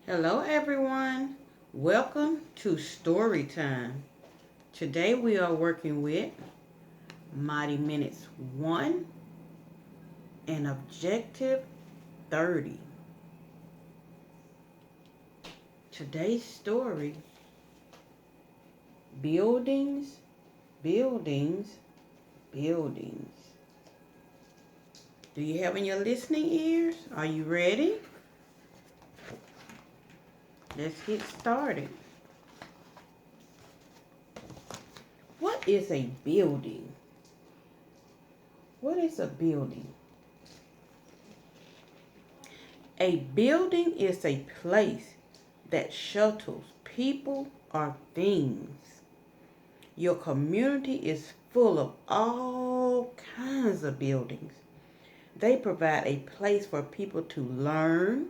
Hello, everyone. Welcome to Story Time. Today we are working with Mighty Minutes 1 and Objective 30. Today's story: Buildings, Buildings, Buildings. Do you have in your listening ears? Are you ready? Let's get started. What is a building? What is a building? A building is a place that shelters people or things. Your community is full of all kinds of buildings. They provide a place for people to learn,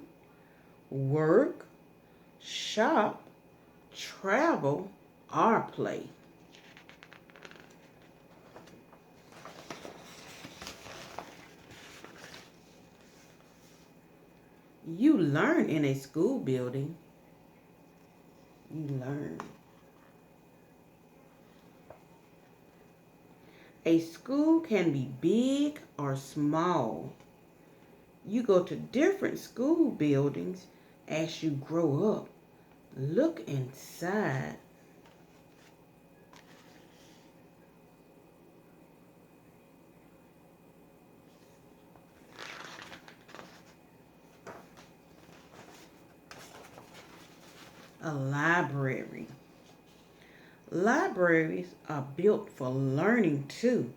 work, shop, travel, or play. You learn in a school building. You learn. A school can be big or small. You go to different school buildings as you grow up. Look inside. A library. Libraries are built for learning too.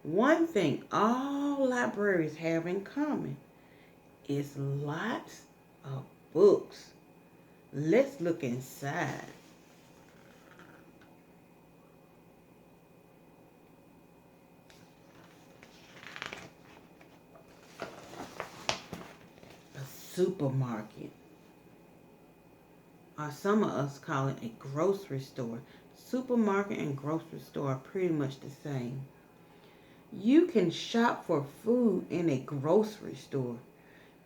One thing all libraries have in common is lots of books. Let's look inside. A supermarket, or some of us call it a grocery store. Supermarket and grocery store are pretty much the same. You can shop for food in a grocery store.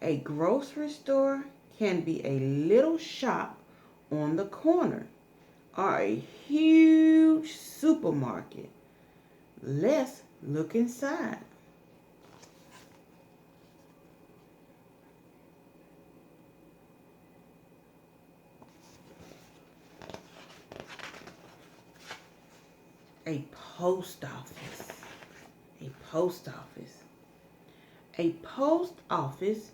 A grocery store can be a little shop on the corner or a huge supermarket. Let's look inside. A post office. A post office. A post office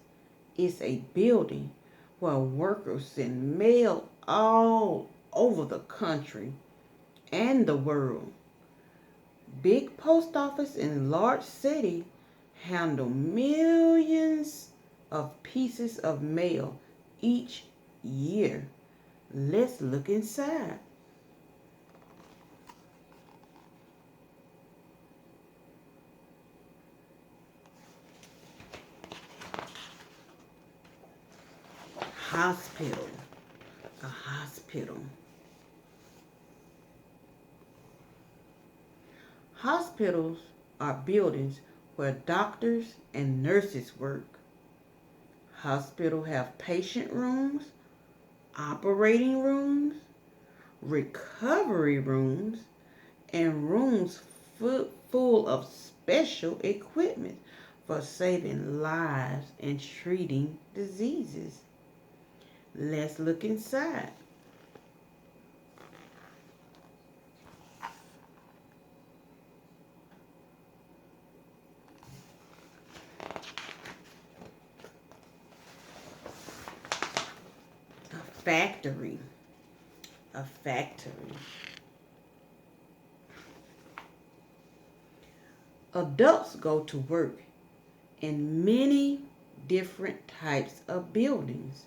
is a building where workers send mail all over the country and the world. Big post office in large city handle millions of pieces of mail each year. Let's look inside. Hospital. A hospital. Hospitals are buildings where doctors and nurses work. Hospitals have patient rooms, operating rooms, recovery rooms, and rooms full of special equipment for saving lives and treating diseases. Let's look inside. A factory. A factory. Adults go to work in many different types of buildings.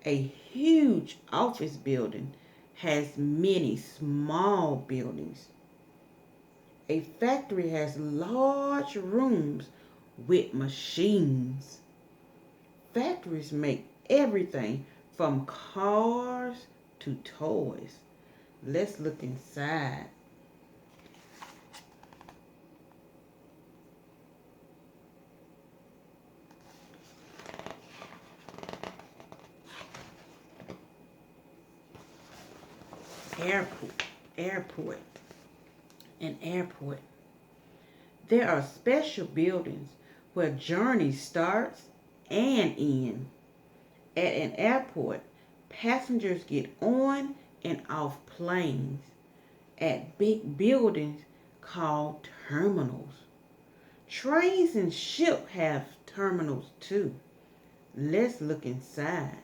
A huge office building has many small buildings. A factory has large rooms with machines. Factories make everything from cars to toys. Let's look inside. airport, airport, an airport. There are special buildings where journey starts and ends. At an airport, passengers get on and off planes at big buildings called terminals. Trains and ships have terminals too. Let's look inside.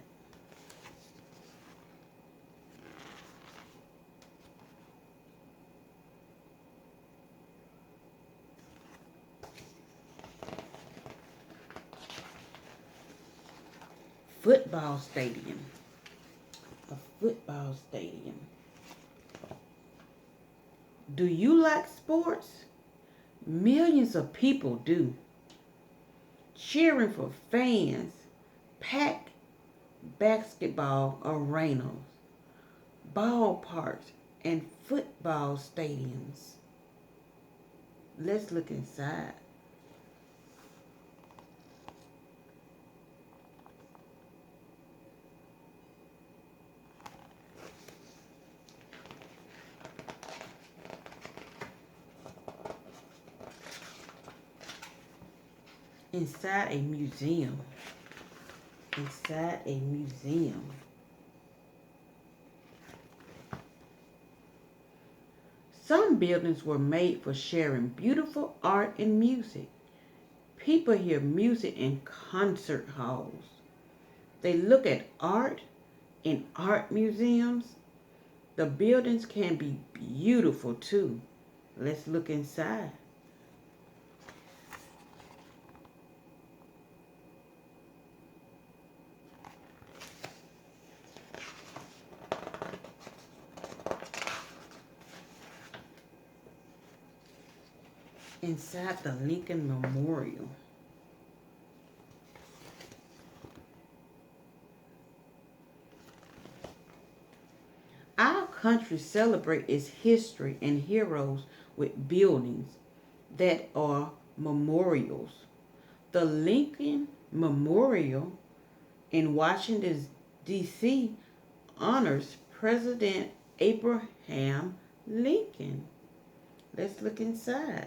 Football stadium. A football stadium. Do you like sports? Millions of people do. Cheering for fans pack basketball arenas, ballparks, and football stadiums. Let's look inside. Inside a museum. Inside a museum. Some buildings were made for sharing beautiful art and music. People hear music in concert halls. They look at art in art museums. The buildings can be beautiful too. Let's look inside. Inside the Lincoln Memorial. Our country celebrates its history and heroes with buildings that are memorials. The Lincoln Memorial in Washington, D.C. honors President Abraham Lincoln. Let's look inside.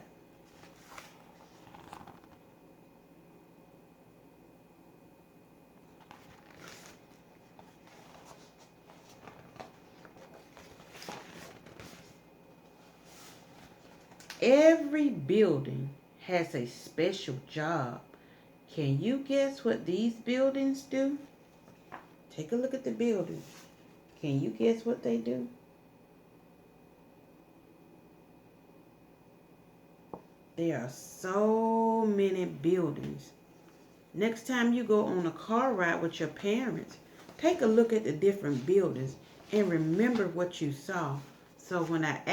Every building has a special job. Can you guess what these buildings do? Take a look at the buildings. Can you guess what they do? There are so many buildings. Next time you go on a car ride with your parents, take a look at the different buildings and remember what you saw. So when I